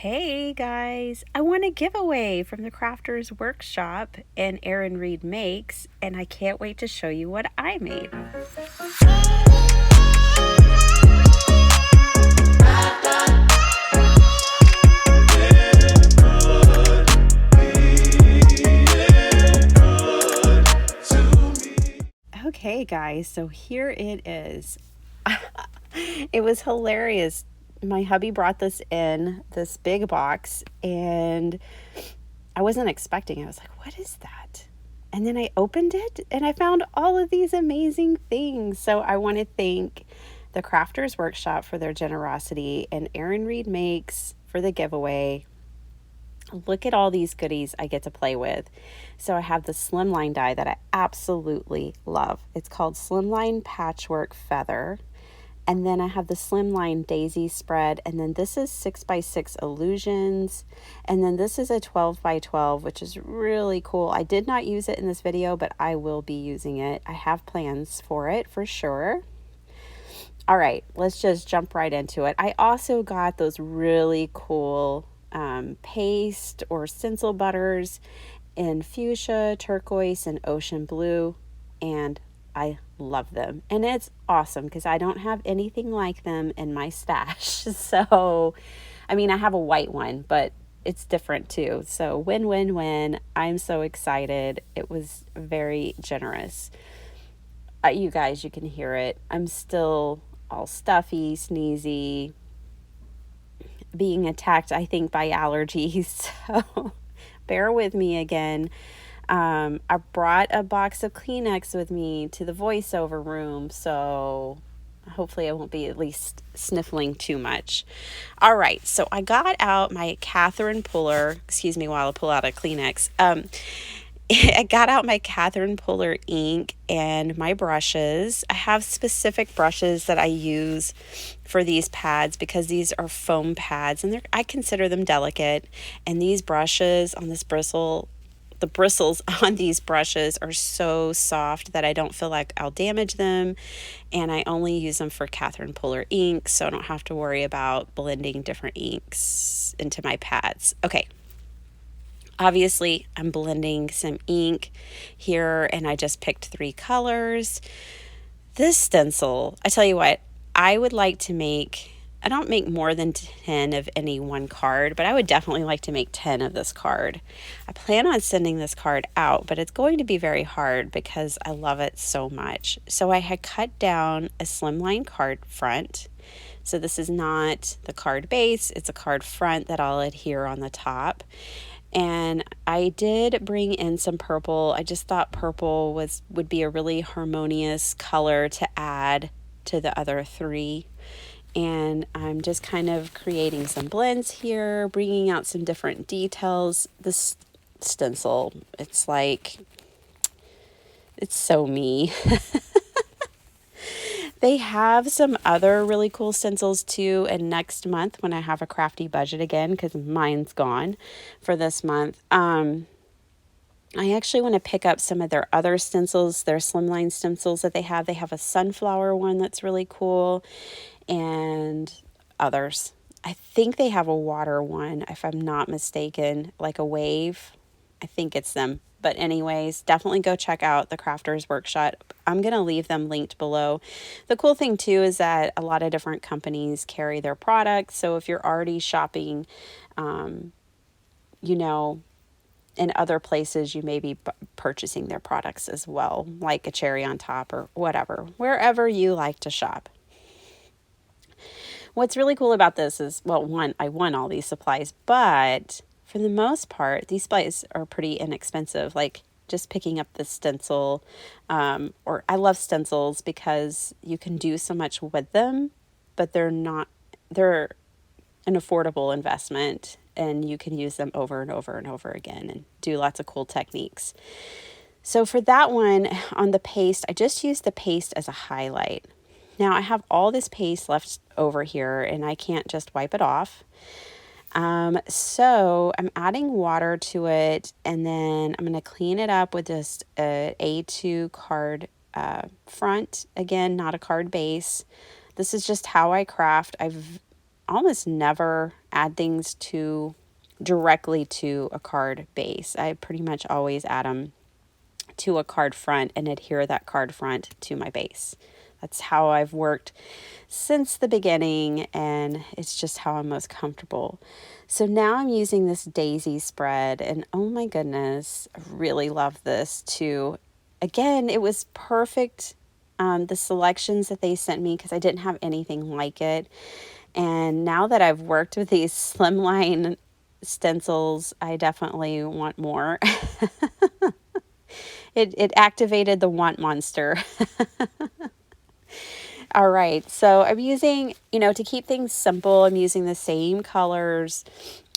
Hey guys, I won a giveaway from the Crafters Workshop and Erin Makes, and I can't wait to show you what I made. Okay guys, so here it is. It was hilarious. My hubby brought this in, this big box, and I wasn't expecting it. I was like, what is that? And then I opened it and I found all of these amazing things. So I want to thank the Crafters Workshop for their generosity and Erin Makes for the giveaway. Look at all these goodies I get to play with. So I have the slimline die that I absolutely love. It's called Slimline Patchwork Feather. And then I have the slimline daisy spread, and then this is 6x6 illusions, and then this is a 12x12, which is really cool. I did not use it in this video, but I will be using it. I have plans for it for sure. All right, let's just jump right into it. I also got those really cool paste or stencil butters in fuchsia, turquoise, and ocean blue, and I love them. And it's awesome because I don't have anything like them in my stash. So, I mean, I have a white one, but it's different too. So win, win, win. I'm so excited. It was very generous. You guys, you can hear it. I'm still all stuffy, sneezy, being attacked, I think, by allergies. So bear with me again. I brought a box of Kleenex with me to the voiceover room, so hopefully I won't be at least sniffling too much. All right, so I got out my Catherine Puller, excuse me while I pull out a Kleenex. I got out my Catherine Puller ink and my brushes. I have specific brushes that I use for these pads because these are foam pads and I consider them delicate. And these brushes on this bristle, the bristles on these brushes are so soft that I don't feel like I'll damage them. And I only use them for Catherine Puller ink, so I don't have to worry about blending different inks into my pads. Okay. Obviously, I'm blending some ink here, and I just picked 3 colors. This stencil, I tell you what, I would like to make, I don't make more than 10 of any one card, but I would definitely like to make 10 of this card. I plan on sending this card out, but it's going to be very hard because I love it so much. So I had cut down a slimline card front. So this is not the card base, it's a card front that I'll adhere on the top. And I did bring in some purple. I just thought purple would be a really harmonious color to add to the other 3. And I'm just kind of creating some blends here, bringing out some different details. This stencil, it's so me. They have some other really cool stencils too. And next month when I have a crafty budget again, because mine's gone for this month, I actually want to pick up some of their other stencils, their slimline stencils that they have. They have a sunflower one that's really cool and others. I think they have a water one, if I'm not mistaken, like a wave. I think it's them. But anyways, definitely go check out the Crafters Workshop. I'm going to leave them linked below. The cool thing too is that a lot of different companies carry their products. So if you're already shopping, in other places, you may be purchasing their products as well, like a cherry on top or whatever, wherever you like to shop. What's really cool about this is, well, one, I won all these supplies, but for the most part, these supplies are pretty inexpensive. Like just picking up the stencil, or I love stencils because you can do so much with them, but they're an affordable investment and you can use them over and over and over again and do lots of cool techniques. So for that one on the paste, I just used the paste as a highlight. Now I have all this paste left over here and I can't just wipe it off. So I'm adding water to it and then I'm going to clean it up with just a A2 card front. Again, not a card base. This is just how I craft. almost never add things to directly to a card base. I pretty much always add them to a card front and adhere that card front to my base. That's how I've worked since the beginning, and it's just how I'm most comfortable. So now I'm using this daisy spread, and oh my goodness, I really love this too. Again, it was perfect. The selections that they sent me, because I didn't have anything like it. And now that I've worked with these slimline stencils, I definitely want more. It activated the want monster. All right, so I'm using, to keep things simple, I'm using the same colors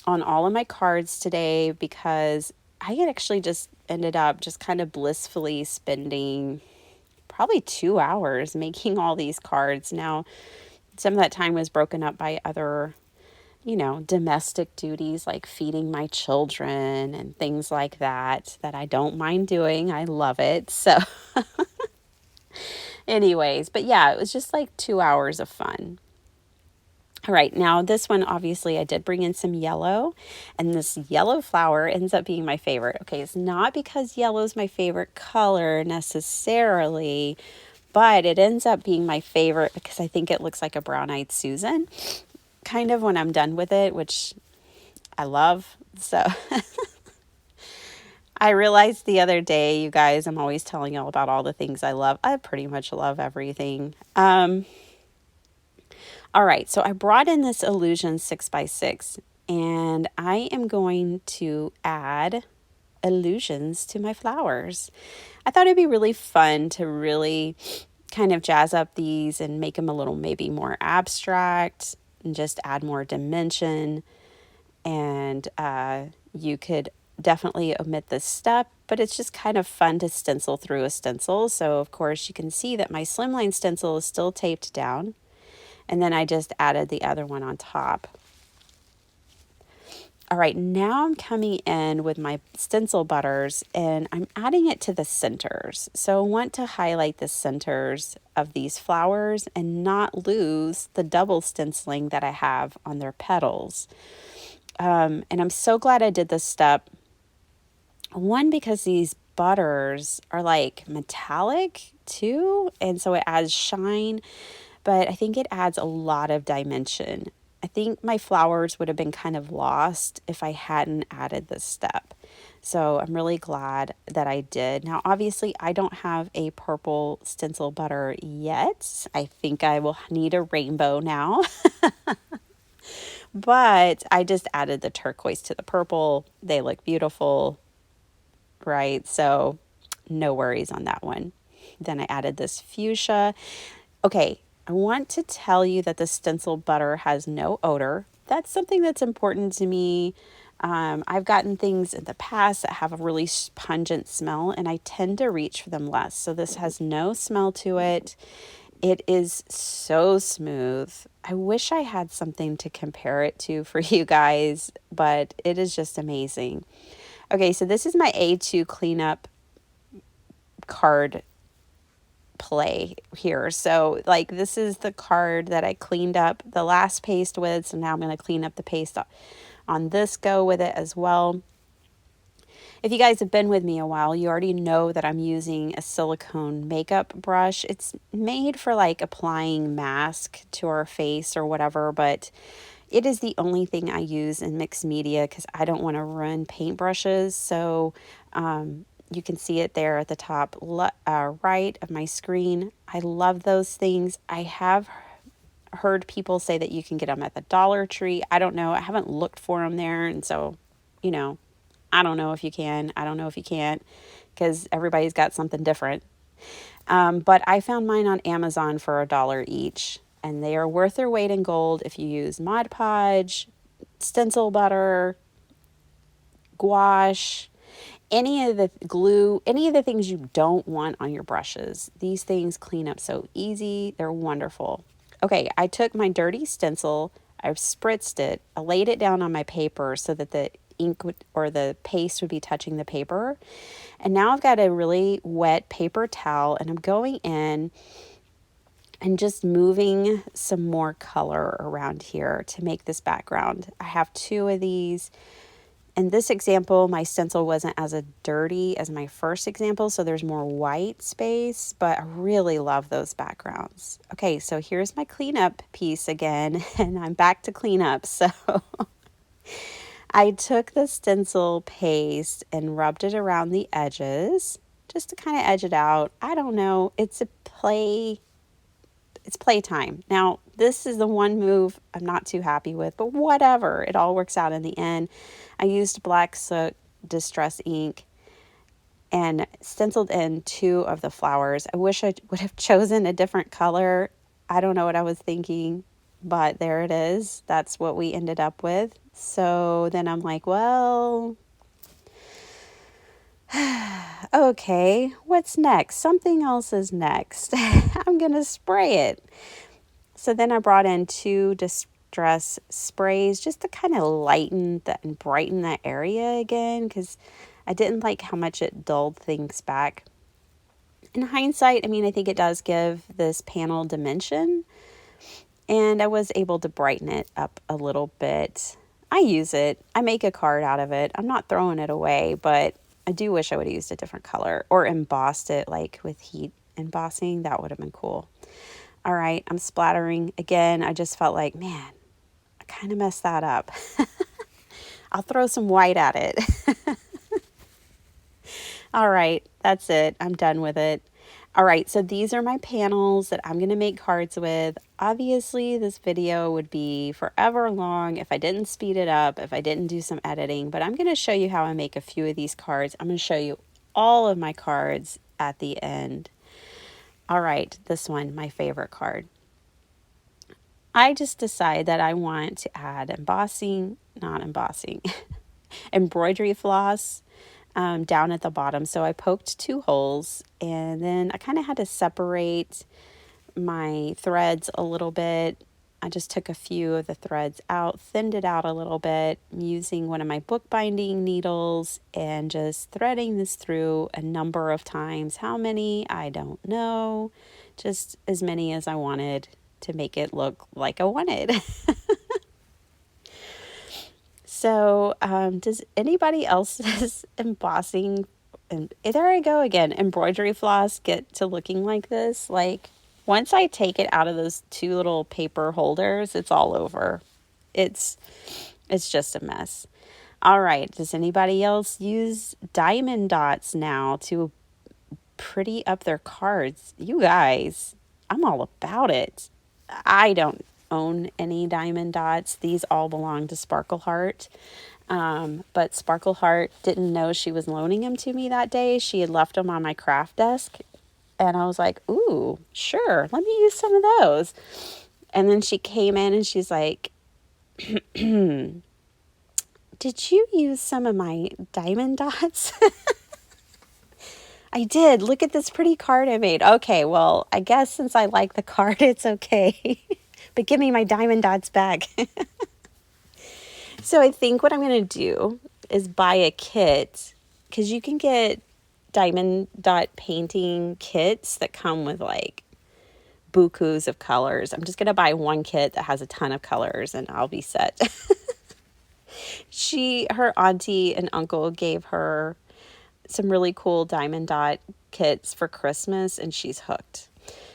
on all of my cards today because I had actually just ended up just kind of blissfully spending probably 2 hours making all these cards. Now, some of that time was broken up by other, domestic duties like feeding my children and things like that I don't mind doing. I love it. So anyways, but yeah, it was just like 2 hours of fun. All right, now this one, obviously, I did bring in some yellow, and this yellow flower ends up being my favorite. Okay, it's not because yellow is my favorite color necessarily, but it ends up being my favorite because I think it looks like a brown-eyed Susan, kind of when I'm done with it, which I love. So I realized the other day, you guys, I'm always telling y'all about all the things I love. I pretty much love everything. All right, so I brought in this Illusion 6x6, and I am going to add illusions to my flowers. I thought it'd be really fun to really kind of jazz up these and make them a little maybe more abstract and just add more dimension. And you could definitely omit this step, but it's just kind of fun to stencil through a stencil. So of course you can see that my slimline stencil is still taped down. And then I just added the other one on top. All right, now I'm coming in with my stencil butters and I'm adding it to the centers. So I want to highlight the centers of these flowers and not lose the double stenciling that I have on their petals. And I'm so glad I did this step. One, because these butters are like metallic too, and so it adds shine, but I think it adds a lot of dimension. I think my flowers would have been kind of lost if I hadn't added this step. So I'm really glad that I did. Now, obviously, I don't have a purple stencil butter yet. I think I will need a rainbow now. But I just added the turquoise to the purple. They look beautiful, right? So no worries on that one. Then I added this fuchsia. Okay, I want to tell you that the stencil butter has no odor. That's something that's important to me. I've gotten things in the past that have a really pungent smell, and I tend to reach for them less. So this has no smell to it. It is so smooth. I wish I had something to compare it to for you guys, but it is just amazing. Okay, so this is my A2 cleanup card play here. So like this is the card that I cleaned up the last paste with. So now I'm going to clean up the paste on this go with it as well. If you guys have been with me a while, you already know that I'm using a silicone makeup brush. It's made for like applying mask to our face or whatever, but it is the only thing I use in mixed media because I don't want to ruin paintbrushes. So you can see it there at the top right of my screen. I love those things. I have heard people say that you can get them at the Dollar Tree. I don't know. I haven't looked for them there. And so, I don't know if you can. I don't know if you can't because everybody's got something different. But I found mine on Amazon for $1 each. And they are worth their weight in gold if you use Mod Podge, stencil butter, gouache, any of the glue, any of the things you don't want on your brushes. These things clean up so easy. They're wonderful. Okay, I took my dirty stencil, I spritzed it, I laid it down on my paper so that the ink or the paste would be touching the paper. And now I've got a really wet paper towel and I'm going in and just moving some more color around here to make this background. I have two of these. In this example, my stencil wasn't as dirty as my first example, so there's more white space, but I really love those backgrounds. Okay, so here's my cleanup piece again, and I'm back to cleanup. So I took the stencil paste and rubbed it around the edges just to kind of edge it out. I don't know, it's playtime. Now, this is the one move I'm not too happy with, but whatever. It all works out in the end. I used black soot distress ink and stenciled in two of the flowers. I wish I would have chosen a different color. I don't know what I was thinking, but there it is. That's what we ended up with. So then I'm like, well, okay, what's next? Something else is next. I'm going to spray it. So then I brought in two distress sprays just to kind of lighten that and brighten that area again, because I didn't like how much it dulled things back. In hindsight, I mean, I think it does give this panel dimension, and I was able to brighten it up a little bit. I use it. I make a card out of it. I'm not throwing it away, but I do wish I would have used a different color or embossed it like with heat embossing. That would have been cool. All right, I'm splattering again. I just felt like, man, I kind of messed that up. I'll throw some white at it. All right, that's it. I'm done with it. All right, so these are my panels that I'm going to make cards with. Obviously, this video would be forever long if I didn't speed it up, if I didn't do some editing, but I'm going to show you how I make a few of these cards. I'm going to show you all of my cards at the end. All right, this one, my favorite card. I just decide that I want to add embroidery floss down at the bottom. So I poked two holes, and then I kind of had to separate my threads a little bit. I just took a few of the threads out, thinned it out a little bit using one of my bookbinding needles and just threading this through a number of times. How many? I don't know. Just as many as I wanted to make it look like I wanted. So, does anybody else's embossing, and there I go again, embroidery floss get to looking like this? Like, once I take it out of those two little paper holders, it's all over. It's just a mess. All right, does anybody else use diamond dots now to pretty up their cards? You guys, I'm all about it. I don't own any diamond dots. These all belong to Sparkle Heart. But Sparkle Heart didn't know she was loaning them to me that day. She had left them on my craft desk. And I was like, ooh, sure, let me use some of those. And then she came in and she's like, did you use some of my diamond dots? I did. Look at this pretty card I made. Okay, well, I guess since I like the card, it's okay. But give me my diamond dots back. So I think what I'm going to do is buy a kit, because you can get diamond dot painting kits that come with like bukus of colors. I'm just going to buy one kit that has a ton of colors and I'll be set. Her auntie and uncle gave her some really cool diamond dot kits for Christmas, and she's hooked.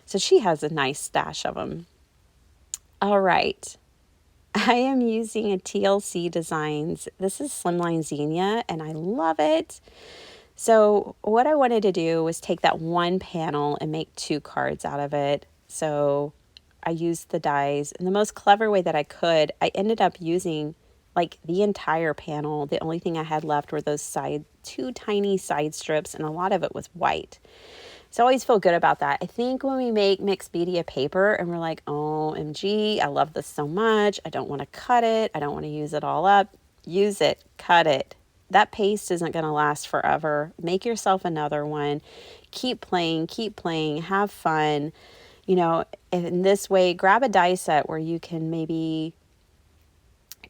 So she has a nice stash of them. All right. I am using a TLC Designs. This is Slimline Xenia, and I love it. So what I wanted to do was take that one panel and make two cards out of it. So I used the dies in the most clever way that I could. I ended up using like the entire panel. The only thing I had left were those two tiny side strips, and a lot of it was white. So I always feel good about that. I think when we make mixed media paper and we're like, OMG, I love this so much. I don't want to cut it. I don't want to use it all up. Use it. Cut it. That paste isn't going to last forever. Make yourself another one. Keep playing. Have fun. You know, in this way, grab a die set where you can maybe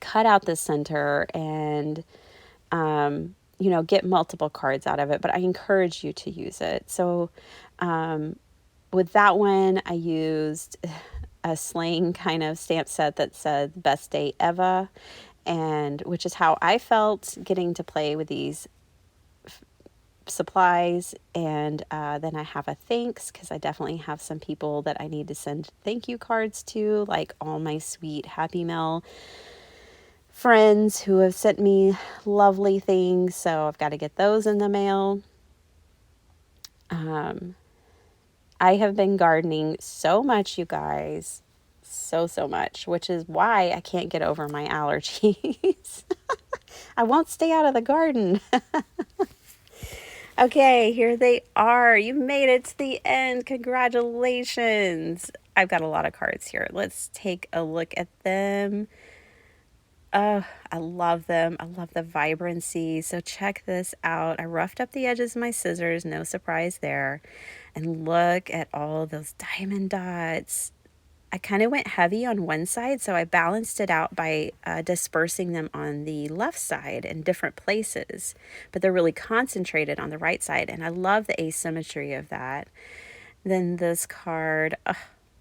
cut out the center and get multiple cards out of it, but I encourage you to use it. So with that one, I used a sling kind of stamp set that said best day ever, and which is how I felt getting to play with these supplies. And then I have a thanks, because I definitely have some people that I need to send thank you cards to, like all my sweet Happy Mail friends who have sent me lovely things. So I've got to get those in the mail. I have been gardening so much, you guys. So much, which is why I can't get over my allergies. I won't stay out of the garden. Okay, here they are. You made it to the end. Congratulations. I've got a lot of cards here. Let's take a look at them. I love them. I love the vibrancy. So check this out. I roughed up the edges of my scissors, no surprise there. And look at all those diamond dots. I kind of went heavy on one side, so I balanced it out by dispersing them on the left side in different places, but they're really concentrated on the right side, and I love the asymmetry of that. Then this card,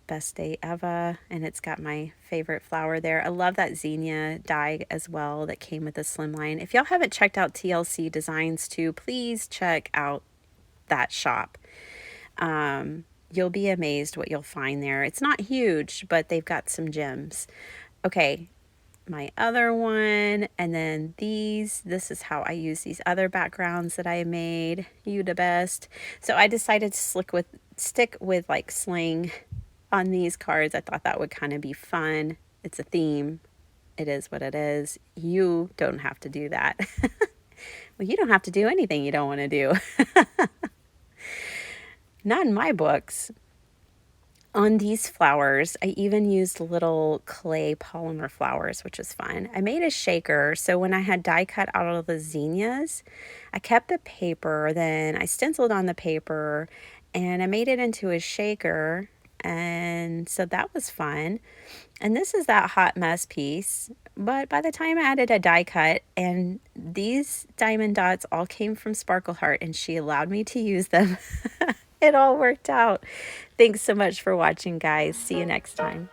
best day ever, and it's got my favorite flower there. I love that zinnia die as well that came with the slimline. If y'all haven't checked out TLC Designs too, please check out that shop. You'll be amazed what you'll find there. It's not huge, but they've got some gems. Okay, my other one, and then these. This is how I use these other backgrounds that I made. You the best. So I decided to stick with like sling on these cards. I thought that would kind of be fun. It's a theme. It is what it is. You don't have to do that. Well, you don't have to do anything you don't want to do. Not in my books. On these flowers, I even used little clay polymer flowers, which is fun. I made a shaker, so when I had die cut out all the zinnias, I kept the paper, then I stenciled on the paper, and I made it into a shaker, and so that was fun. And this is that hot mess piece, but by the time I added a die cut, and these diamond dots all came from Sparkle Heart, and she allowed me to use them. It all worked out. Thanks so much for watching, guys. See you next time.